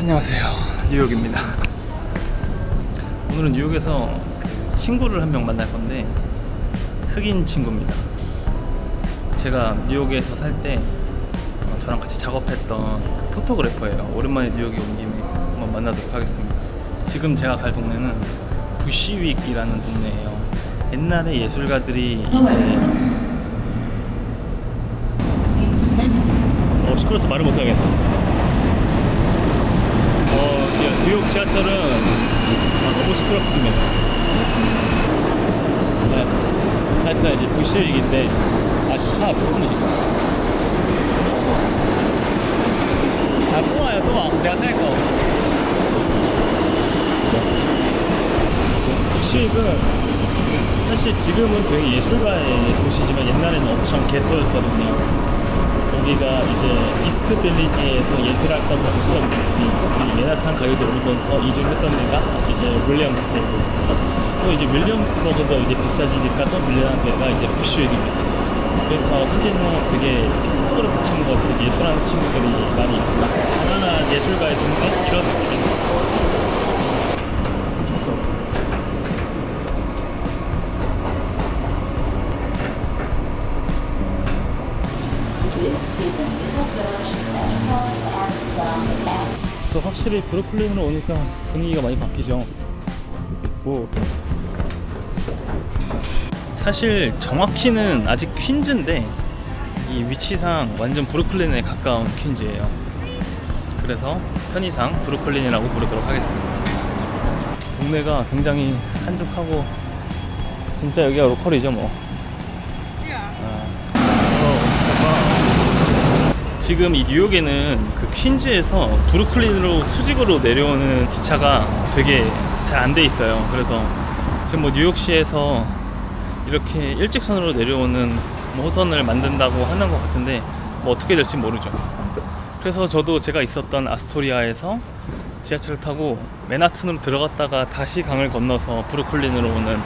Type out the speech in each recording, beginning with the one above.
안녕하세요, 뉴욕입니다. 오늘은 뉴욕에서 친구를 한 명 만날 건데 흑인 친구입니다. 제가 뉴욕에서 살 때 저랑 같이 작업했던 그 포토그래퍼예요. 오랜만에 뉴욕에 온 김에 한번 만나도록 하겠습니다. 지금 제가 갈 동네는 부시윅이라는 동네예요. 옛날에 예술가들이 이제 시끄러워서 말을 못하겠네. 뉴욕 지하철은 너무 시끄럽습니다. 네. 하여튼 이제 부시윅인데 샤 또 오네. 또 와요. 또 와. 내가 탈 거. 부시윅은 사실 지금은 되게 예술가의 도시지만 옛날에는 엄청 개토였거든요. 여기가 이제 이스트 빌리지에서 예술활동을 하시던 분들이 맨하탄 가요제 오면서 이주를 했던 데가 이제 윌리엄스버그. 또 이제 윌리엄스버그도 이제 비싸지니까 또 밀려난 데가 이제 부시윅입니다. 그래서 현재는 되게 포토그래퍼 친구가 되게 예술하는 친구들이 많이 있고 가난한 예술가의 동네 이런 느낌입니다. 또 확실히 브루클린으로 오니까 분위기가 많이 바뀌죠. 사실 정확히는 아직 퀸즈인데 이 위치상 완전 브루클린에 가까운 퀸즈예요. 그래서 편의상 브루클린이라고 부르도록 하겠습니다. 동네가 굉장히 한적하고 진짜 여기가 로컬이죠 뭐. 지금 이 뉴욕에는 그 퀸즈에서 브루클린으로 수직으로 내려오는 기차가 되게 잘 안 돼 있어요. 그래서 지금 뭐 뉴욕시에서 이렇게 일직선으로 내려오는 호선을 만든다고 하는 것 같은데 뭐 어떻게 될지 모르죠. 그래서 저도 제가 있었던 아스토리아에서 지하철을 타고 맨하튼으로 들어갔다가 다시 강을 건너서 브루클린으로 오는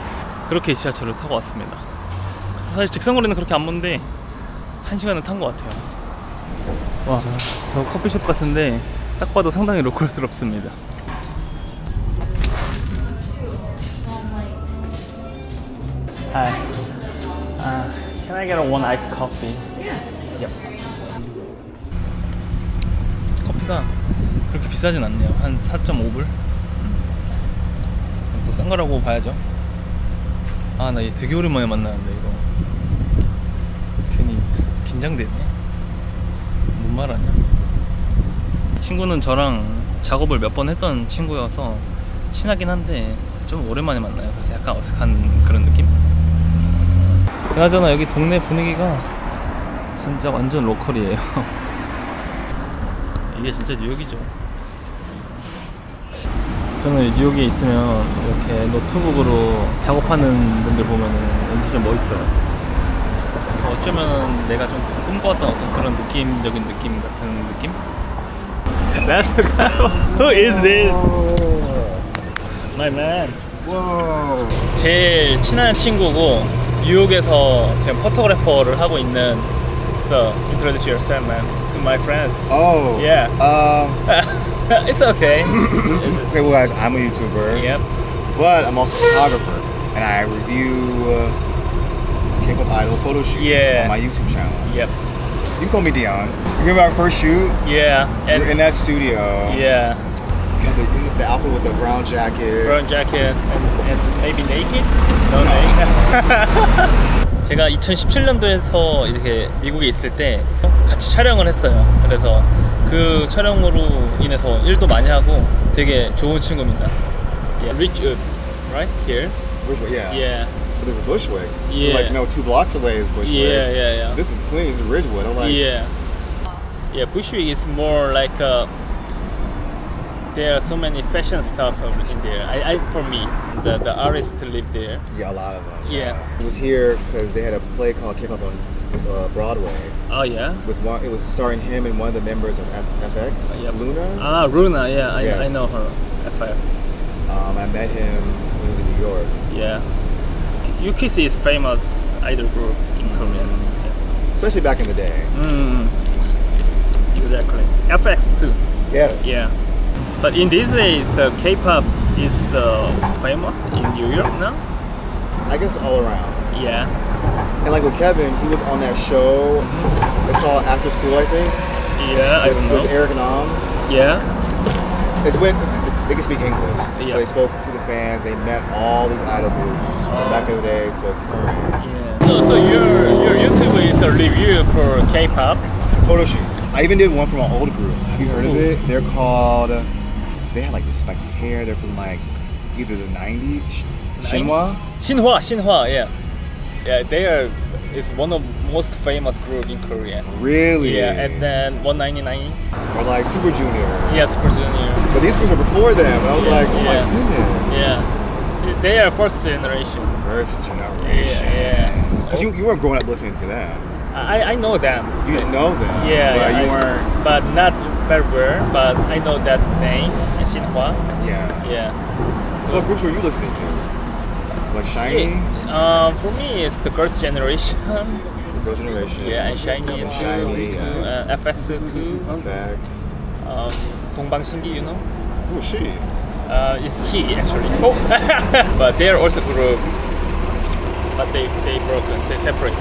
그렇게 지하철을 타고 왔습니다. 그래서 사실 직선거리는 그렇게 안 먼데 1시간은 탄 것 같아요. 와, 저 커피숍 같은데 딱 봐도 상당히 로컬스럽습니다. Hi. Can I get one iced coffee? Yeah. Yep. 커피가 그렇게 비싸진 않네요. 한 4.5불? 뭐 싼 거라고 봐야죠. 나 얘 되게 오랜만에 만나는데 이거 괜히 긴장되네. 뭔 말하냐? 친구는 저랑 작업을 몇 번 했던 친구여서 친하긴 한데 좀 오랜만에 만나요. 그래서 약간 어색한 그런 느낌? 그나저나 여기 동네 분위기가 진짜 완전 로컬이에요. 이게 진짜 뉴욕이죠. 저는 뉴욕에 있으면 이렇게 노트북으로 작업하는 분들 보면은 왠지 좀 멋있어요. 어쩌면 내가 좀 꿈꿔왔던 어떤 그런 느낌적인 느낌 같은 느낌? That's the guy. Who is this? My man. Whoa. 제일 친한 친구고 뉴욕에서 지금 포토그래퍼를 하고 있는. So introduce yourself, man, to my friends. Oh. Yeah. It's okay. Okay, well, guys, I'm a YouTuber. Yep. But I'm also a photographer, and I review K-pop idol photo shoots on my YouTube channel. Yep. You can call me Dion. Remember our first shoot? Yeah. We were in that studio. Yeah. You had the outfit with the brown jacket. Brown jacket and maybe naked? No. Naked. 제가 2017년도에서 이렇게 미국에 있을 때 같이 촬영을 했어요. 그래서 그 촬영으로 인해서 일도 많이 하고 되게 좋은 친구입니다. Yeah. Ridgewood, right here. Ridgewood, yeah. Yeah. But there's a Bushwick. Yeah. Like, no, 2 blocks away is Bushwick. Yeah. This is Queens, Ridgewood. I'm like, yeah. Bushwick is more like there are so many fashion stuff in there. For me, the artists live there. Yeah, a lot of them. Yeah. It was here because they had a play called K-pop on Broadway. Oh yeah. It was starring him and one of the members of FX, Yep. Luna. Luna. Yeah, Yes. I know her. FX. I met him when he was in New York. Yeah. UKIS is famous idol group in Korea. Especially back in the day. Exactly. FX too. Yeah. Yeah. But in these days, the K-pop is famous in New York now. I guess all around. Yeah. And like with Kevin, he was on that show. It's called After School, I think. Yeah, I don't know. With Eric and Om. Yeah. It's when they can speak English. Yeah. So they spoke to the fans. They met all these idol groups from back in the day to current. Yeah. So your YouTube is a review for K-pop. Photo shoots. I even did one from an old group. Have you heard of it? They're called. They had like this spiky hair. They're from like either the 90s. Shinhwa. Shinhwa, yeah. Yeah, they are. It's one of most famous group in Korea. Really? Yeah, and then 199. Or like Super Junior. Yeah, Super Junior. But these groups were before them, and I was like, oh yeah. my goodness. Yeah, they are first generation. First generation. Yeah. Because you weren't growing up listening to them. I know them. You didn't know them. Yeah, But yeah, you weren't. But not very well. But I know that name, Shinhwa. Yeah. Yeah. So what groups were you listening to? Like Shiny? For me, it's the girls' generation. So Girls' Generation. Yeah, and Shiny. And Shiny, yeah. FX2. Facts. 동방신기, you know? Who is she? It's he actually. Oh. But they are also group. But they broke. They separated.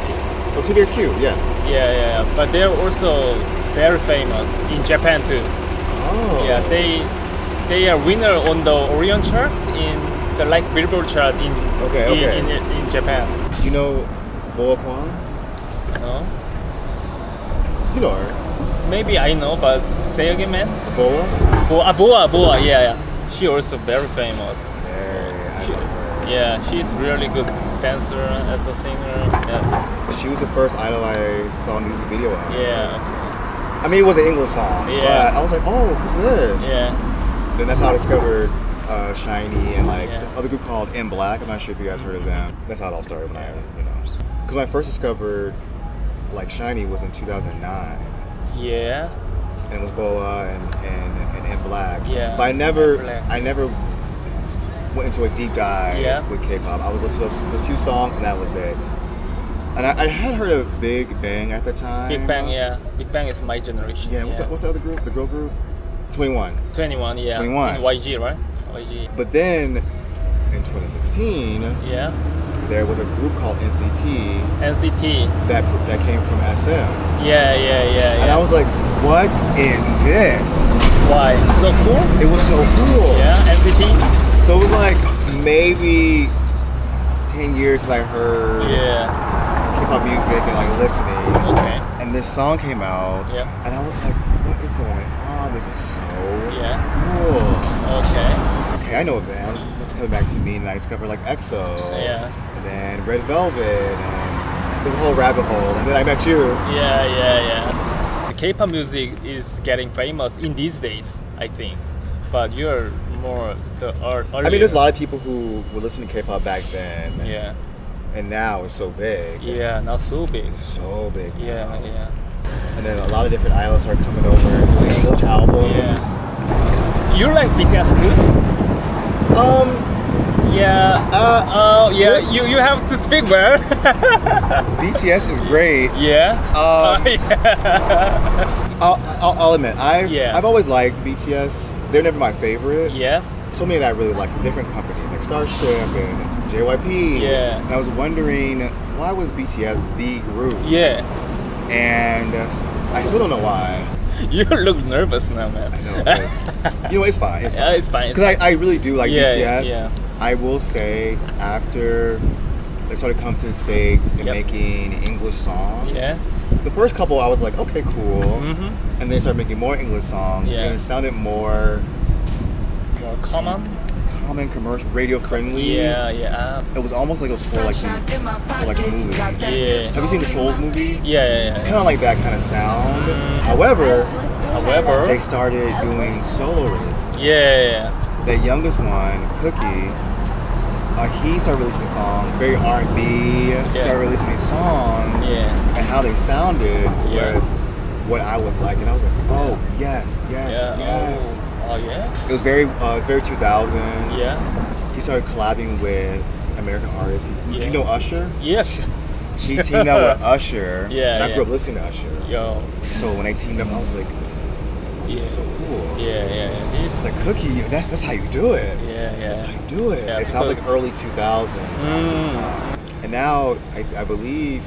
Oh, TVXQ, yeah. Yeah. But they're also very famous in Japan too. Oh. Yeah, they are winner on the Orion chart in the like Billboard chart in in Japan. Do you know Boa Kwan? No? You know her. Maybe I know, but say again, man. Boa? Boa. Yeah. She also very famous. Yeah, I love her. Yeah, she's really good dancer as a singer. Yeah. She was the first idol I saw a music video of. Yeah. I mean, it was an English song, Yeah. but I was like, oh, who's this? Yeah. Then that's how I discovered Shiny and like Yeah. this other group called In Black. I'm not sure if you guys heard of them. That's how it all started when I, because when I first discovered like Shiny was in 2009. Yeah. And it was Boa and In Black. Yeah. But I In never Black. went into a deep dive with K-pop. I was listening to a few songs and that was it. And I had heard of Big Bang at the time. Big Bang, yeah. BigAng is my generation. Yeah, what's the other group? The girl group? 21. 21, yeah. 21. In YG, right? YG. But then in 2016, Yeah. there was a group called NCT NCT. that came from SM. Yeah. And I was like, what is this? Why? So cool? It was so cool. Yeah, NCT? So it was like maybe 10 years since I heard Yeah. K-pop music and like listening. Okay. And this song came out. Yeah. And I was like, what is going on? This is so Yeah. cool. Okay. Okay, I know them. Let's come back to me and I discovered like EXO. Yeah. And then Red Velvet and there's a whole rabbit hole. And then I met you. Yeah. The K-pop music is getting famous in these days, I think. But you're more the earlier. I mean, there's a lot of people who would listen to K-pop back then. Yeah. And now it's so big. Yeah, now so big. It's so big now. Yeah. And then a lot of different idols are coming over doing English albums. Yeah. You like BTS too? Yeah. Yeah. You have to speak well. BTS is great. Yeah. I'll admit, Yeah. I've always liked BTS. They're never my favorite. Yeah. So many that I really like from different companies like Starship and JYP. Yeah. And I was wondering, why was BTS the group? Yeah. And I still don't know why. You look nervous now, man. I know. It's fine. It's fine. Yeah, it's fine. Because I really do like BTS. Yeah. I will say after they started coming to the States and making English songs. Yeah. The first couple I was like, okay, cool. Mm-hmm. And they started making more English songs. Yeah. And it sounded more common, commercial, radio friendly. Yeah. It was almost like it was for like movies. Yeah. Have you seen the Trolls movie? Yeah. It's kind of like that kind of sound. However, they started doing solo releases. Yeah. The youngest one, Cookie, he started releasing songs, very R&B. Started releasing these songs and how they sounded was what I was like, and I was like, oh yes. Oh yeah. It was very 2000s. Yeah. He started collabing with American artists. Do you know Usher? Yeah, sure. He teamed up with Usher. Yeah. And I grew up listening to Usher. Yo. So when they teamed up, I was like, this is so cool. Yeah. It's like Cookie. That's how you do it. Yeah. That's how you do it. Yeah, it sounds like early 2000s. And now I believe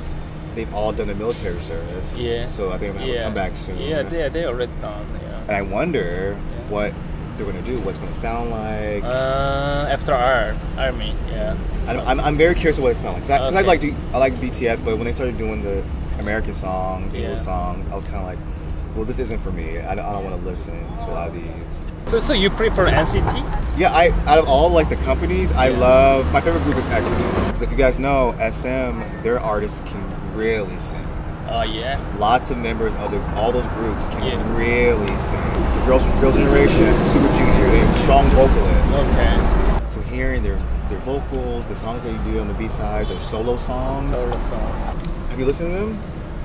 they've all done the military service. Yeah. So I think they'll have a comeback soon. Yeah, they already done. Yeah. And I wonder what they're gonna do. What's gonna sound like after army. Yeah. I'm very curious what it sounds like. Because Okay. I like BTS, but when they started doing the American song, the English song, I was kind of like, well, this isn't for me. I don't want to listen to a lot of these. So you prefer NCT? Yeah, out of all like the companies, I love, my favorite group is EXO. Because if you guys know, SM, their artists can really sing. Oh yeah. Lots of members of all those groups can really sing. The girls from Girls' Generation, from Super Junior, they have strong vocalists. Okay. So hearing their vocals, the songs they do on the B-sides or solo songs. Solo songs. Have you listened to them?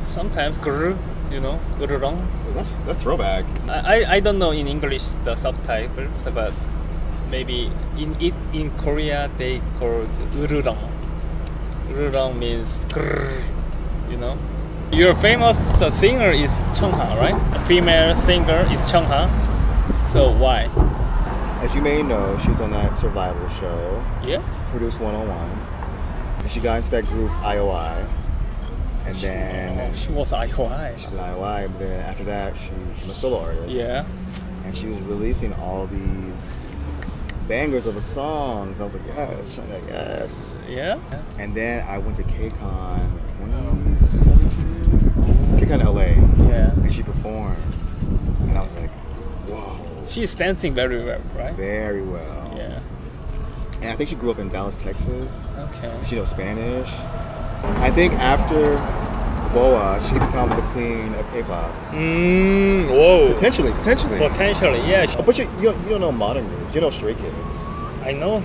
Sometimes guru, gururong. Well, that's throwback. I don't know in English the subtitles, but maybe in Korea they called ururong. Ururong means grrr, Your famous singer is Chungha, right? A female singer is Chungha. So why? As you may know, she's on that survival show. Yeah. Produce 101. And she got into that group IOI. And then she was IOI. She was an IOI, but then after that she became a solo artist. Yeah. And she was releasing all these bangers of the songs. I was like, yes, Chungha, yes. Yeah. And then I went to KCON 2017. KCON LA. Yeah. And she performed. And I was like, whoa. She's dancing very well, right? Very well. Yeah. And I think she grew up in Dallas, Texas. Okay. She knows Spanish. I think after Boa, she could become the queen of K-pop. Whoa. Potentially, yeah. Oh, but you don't know modern groups. You know Stray Kids. I know.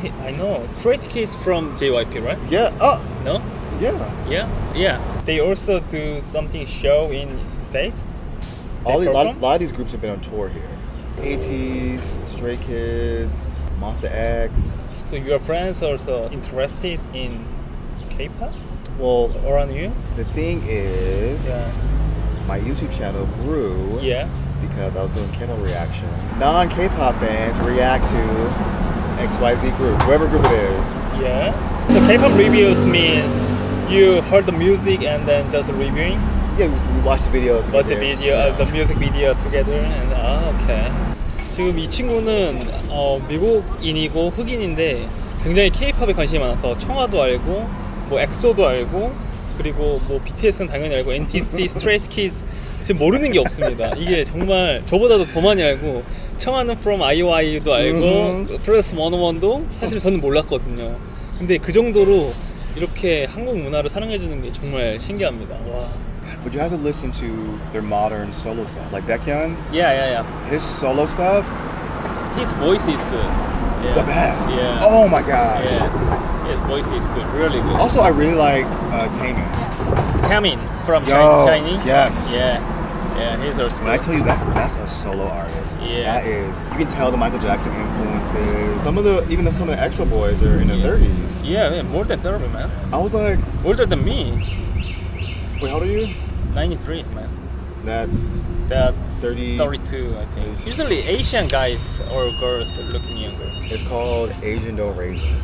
Stray Kids from JYP, right? Yeah. Oh. No? Yeah. Yeah. They also do something show in States? A lot of these groups have been on tour here. ATEEZ, Stray Kids, Monster X. So your friends also interested in K-pop? Well, around you? The thing is, my YouTube channel grew because I was doing K-pop reaction. Non-K-pop fans react to XYZ group, whoever group it is. Yeah. So K-pop reviews means you heard the music and then just reviewing? Yeah, we watched the videos together. Watch the video, the music video together, and okay. 지금 이 친구는 미국인이고 흑인인데 굉장히 K-팝에 관심이 많아서 청아도 알고, 뭐 엑소도 알고, 그리고 뭐 BTS는 당연히 알고, NTC, Stray Kids 지금 모르는 게 없습니다. 이게 정말 저보다도 더 많이 알고, 청아는 From IOI도 알고, Produce 101도 사실 저는 몰랐거든요. 근데 그 정도로 이렇게 한국 문화를 사랑해주는 게 정말 신기합니다. 와. But you have to listen to their modern solo stuff, like Baekhyun. Yeah. His solo stuff. His voice is good. Yeah. The best. Yeah. Oh my gosh. Yeah. His voice is good, really good. Also, I really like Taemin. Taemin from Shiny. Yes. Yeah, he's also good. When I tell you that's a solo artist. Yeah. That is. You can tell the Michael Jackson influences. Some of the EXO boys are in their 30s. Yeah, more than 30, man. I was like, older than me. Wait, how old are you? 93, man. That's 32, I think. 32. Usually Asian guys or girls are looking younger. It's called Asian Don't Raisin.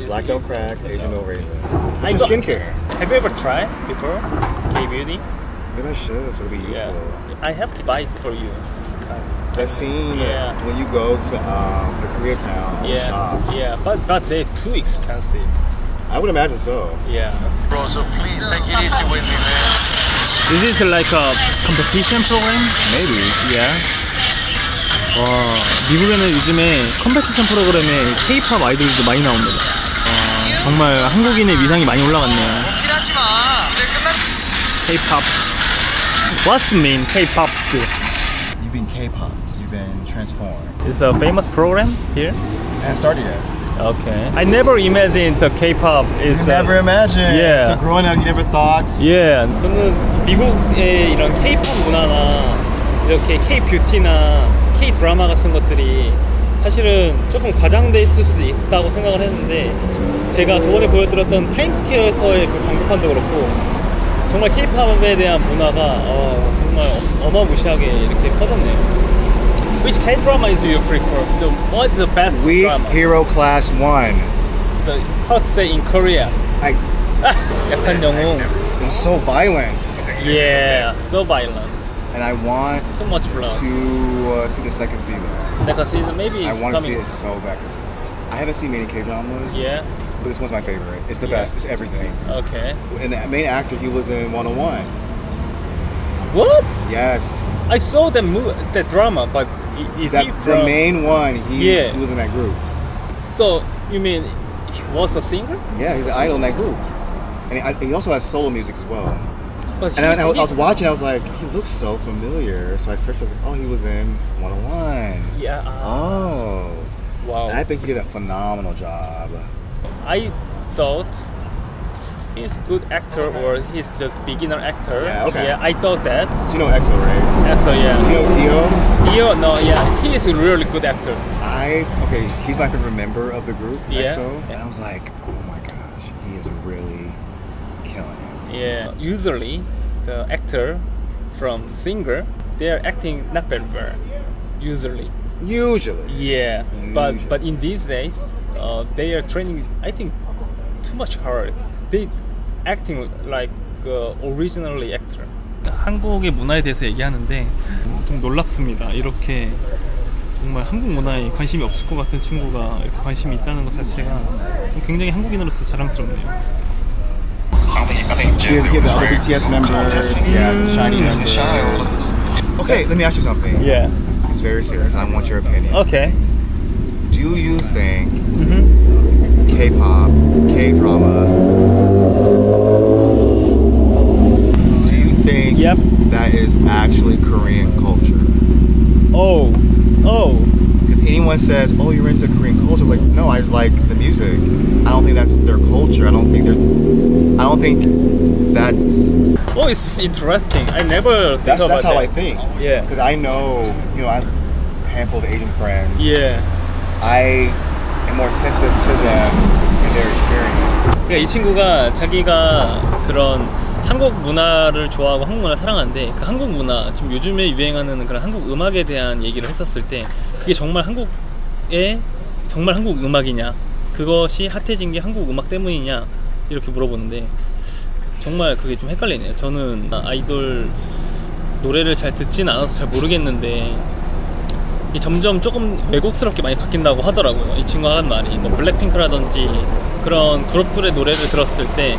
Black don't crack, Asian don't raisin. It's skincare. Have you ever tried before K-beauty? Maybe I should, so it'll be useful. Yeah. I have to buy it for you. I've seen when you go to the Koreatown shops. Yeah, but they're too expensive. I would imagine so. Yeah. Bro, so please take it easy with me, man. Is this like a competition program? Maybe. Yeah. 와, 미국에는 요즘에 컴페티션 프로그램에 K-팝 아이돌도 많이 나옵니다. 정말 한국인의 위상이 많이 올라갔네요. K-팝. What's the mean K-팝? You've been K-popped. You've been transformed. It's a famous program here? It hasn't started yet. Okay. I never imagined the K-pop is. You never imagined. Yeah. So growing up, you never thought. Yeah. 저는 미국의 이런 K-팝 문화나 이렇게 K-뷰티나 K-드라마 같은 것들이 사실은 조금 과장돼 있을 수도 있다고 생각을 했는데 제가 저번에 보여드렸던 타임스퀘어에서의 그 광고판도 그렇고 정말 K-팝에 대한 문화가 정말 정말 어마무시하게 이렇게 퍼졌네요. Which K-drama is you prefer? What is the best Weak drama? Hero Class 1. How to say in Korea? I, 약한 영웅. it's so violent. Yeah, so violent. And I want Too much blood. to see the second season. Second season, maybe I it's want to see coming. it so bad. 'Cause I haven't seen many K-dramas, Yeah, but this one's my favorite. It's the Yeah. best. It's everything. okay. And the main actor, he was in 101. What? Yes. I saw that drama, but is he The from... main one, Yeah. he was in that group. So, you mean he was a singer? Yeah, he's an idol in that group. And he also has solo music as well. But And I was he's- watching, I was like, he looks so familiar. So I searched, I was like, oh, he was in 101. Yeah. Oh. Wow. And I think he did a phenomenal job. I thought he's a good actor or he's just beginner actor. Yeah, okay. Yeah, I thought that. So you know EXO, right? So yeah. Do you know Dio? Dio, no, yeah, he is a really good actor. Okay, he's my favorite member of the group, Yeah. EXO. And I was like, oh my gosh, he is really killing it. Yeah. Usually, the actor from singer, they are acting not very well. Usually. Usually. Yeah. Usually. But in these days, they are training. I think too much hard. They acting like originally actor. 한국의 문화에 대해서 얘기하는데 좀 놀랍습니다. 이렇게 정말 한국 문화에 관심이 없을 것 같은 친구가 이렇게 관심이 있다는 것 자체가 굉장히 한국인으로서 자랑스럽네요. I think He has the other BTS members, yeah, the Shiny Destiny's members. Child. Okay, let me ask you something. Yeah. It's very serious. I want your opinion. Okay. Do you think Mm-hmm. K-pop, K-drama, do you think Yep. that is actually Korean culture? Oh. Because anyone says, oh, you're into Korean culture, like, no, I just like the music. I don't think that's their culture. I don't think that's Oh, it's interesting. I never think that's about how that. I think. Yeah. Because I know, I have a handful of Asian friends. Yeah. I am more sensitive to them and their experience. 그러니까 이 친구가 자기가 그런 한국 문화를 좋아하고 한국 문화를 사랑하는데 그 한국 문화, 지금 요즘에 유행하는 그런 한국 음악에 대한 얘기를 했었을 때 그게 정말 정말 한국 음악이냐, 그것이 핫해진 게 한국 음악 때문이냐 이렇게 물어보는데 정말 그게 좀 헷갈리네요. 저는 아이돌 노래를 잘 듣진 않아서 잘 모르겠는데 점점 조금 왜곡스럽게 많이 바뀐다고 하더라고요. 이 친구가 한 말이 뭐 블랙핑크라든지 그런 그룹들의 노래를 들었을 때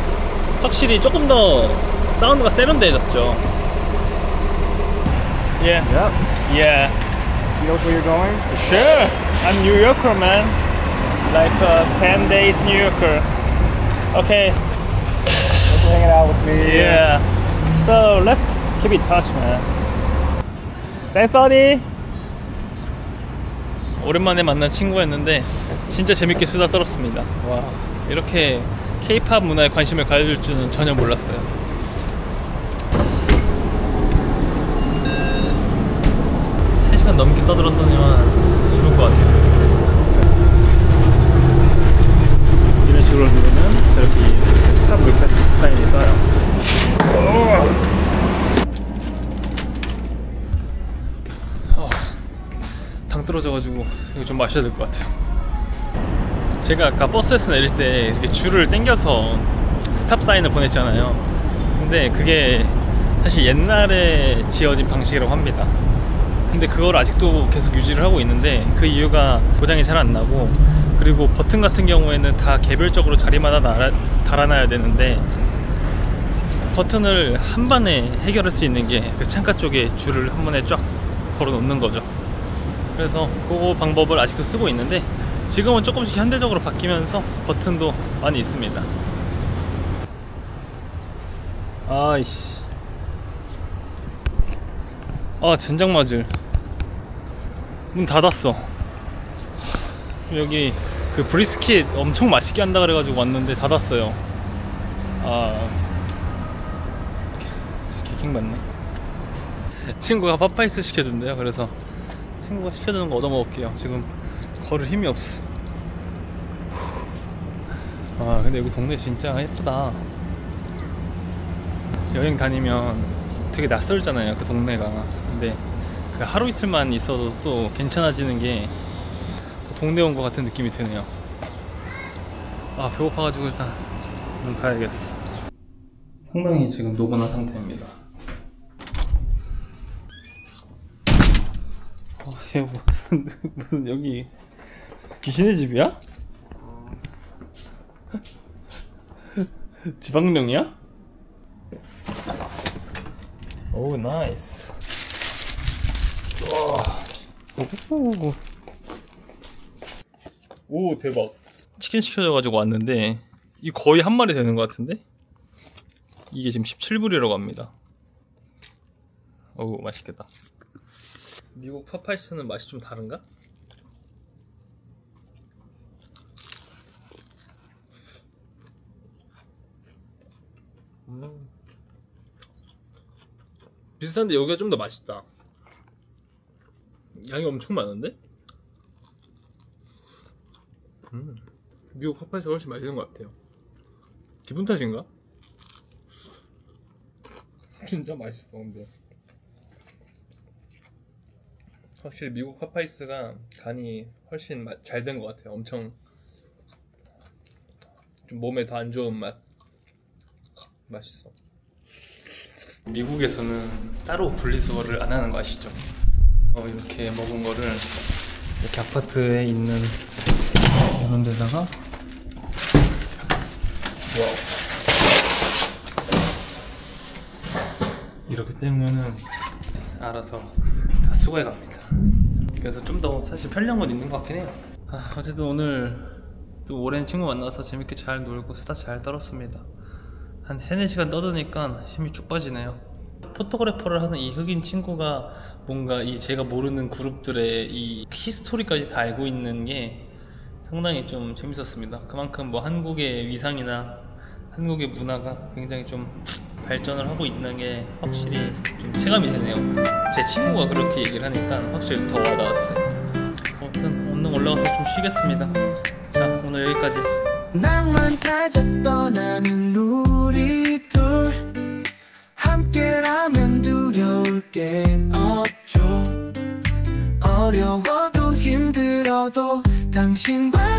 확실히 조금 더 사운드가 세련돼졌죠. Yeah. Yep. Yeah. You know where you're going? Sure. I'm New Yorker, man. Like 10 days New Yorker. Okay. Thanks for hanging out with me. Yeah. So let's keep in touch, man. Thanks, buddy. 오랜만에 만난 친구였는데 진짜 재밌게 수다 떨었습니다. 와, 이렇게 K-팝 문화에 관심을 가질 줄은 전혀 몰랐어요. 3시간 넘게 떠들었더니만 죽을 것 같아요. 이런 식으로 누르면 저렇게 스탑 리퀘스트 사인이 떠요. 당 떨어져가지고 이거 좀 마셔야 될 것 같아요. 제가 아까 버스에서 내릴 때 이렇게 줄을 당겨서 스탑 사인을 보냈잖아요. 근데 그게 사실 옛날에 지어진 방식이라고 합니다. 근데 그걸 아직도 계속 유지를 하고 있는데 그 이유가 고장이 잘 안 나고, 그리고 버튼 같은 경우에는 다 개별적으로 자리마다 달아놔야 되는데 버튼을 한 번에 해결할 수 있는 게 그 창가 쪽에 줄을 한 번에 쫙 걸어 놓는 거죠. 그래서 그 방법을 아직도 쓰고 있는데 지금은 조금씩 현대적으로 바뀌면서 버튼도 많이 있습니다. 아이씨, 젠장 맞을 문 닫았어. 여기 그 브리스킷 엄청 맛있게 한다 그래가지고 왔는데 닫았어요. 개킹 받네. 친구가 팝파이스 시켜준대요. 그래서 친구가 시켜주는 거 얻어먹을게요. 지금 걸을 힘이 없어. 근데 여기 동네 진짜 예쁘다. 여행 다니면 되게 낯설잖아요, 그 동네가. 근데 그 하루 이틀만 있어도 또 괜찮아지는 게 동네 온 것 같은 느낌이 드네요. 아, 배고파가지고 일단 가야겠어. 상당히 지금 노곤한 상태입니다. 얘 무슨 여기 귀신의 집이야? 지방령이야? 오, 나이스. 오, 대박. 치킨 시켜줘가지고 왔는데 이 거의 한 마리 되는 것 같은데? 이게 지금 17불이라고 합니다. 어우, 맛있겠다. 미국 파파이스는 맛이 좀 다른가? 비슷한데 여기가 좀 더 맛있다. 양이 엄청 많은데? 미국 파파이스가 훨씬 맛있는 것 같아요. 기분 탓인가? 진짜 맛있어. 근데 확실히 미국 파파이스가 간이 훨씬 잘 된 것 같아요. 엄청 좀 몸에 더 안 좋은 맛. 맛있어. 미국에서는 따로 분리수거를 안 하는 거 아시죠? 그래서 이렇게 먹은 거를 이렇게 아파트에 있는 이런 데다가 이렇게 떼면은 알아서 다 수거해 갑니다. 그래서 좀 더 사실 편리한 건 있는 것 같긴 해요. 어쨌든 오늘 또 오랜 친구 만나서 재밌게 잘 놀고 수다 잘 떨었습니다. 한 3-4시간 떠드니까 힘이 쭉 빠지네요. 포토그래퍼를 하는 이 흑인 친구가 뭔가 이 제가 모르는 그룹들의 이 히스토리까지 다 알고 있는 게 상당히 좀 재밌었습니다. 그만큼 뭐 한국의 위상이나 한국의 문화가 굉장히 좀 발전을 하고 있는 게 확실히 좀 체감이 되네요. 제 친구가 그렇게 얘기를 하니까 확실히 더 와닿았어요. 아무튼 오늘 올라가서 좀 쉬겠습니다. 자, 오늘 여기까지. 낭만 찾아 떠나는 우리 둘, 함께라면 두려울 게 없죠. 어려워도 힘들어도 당신과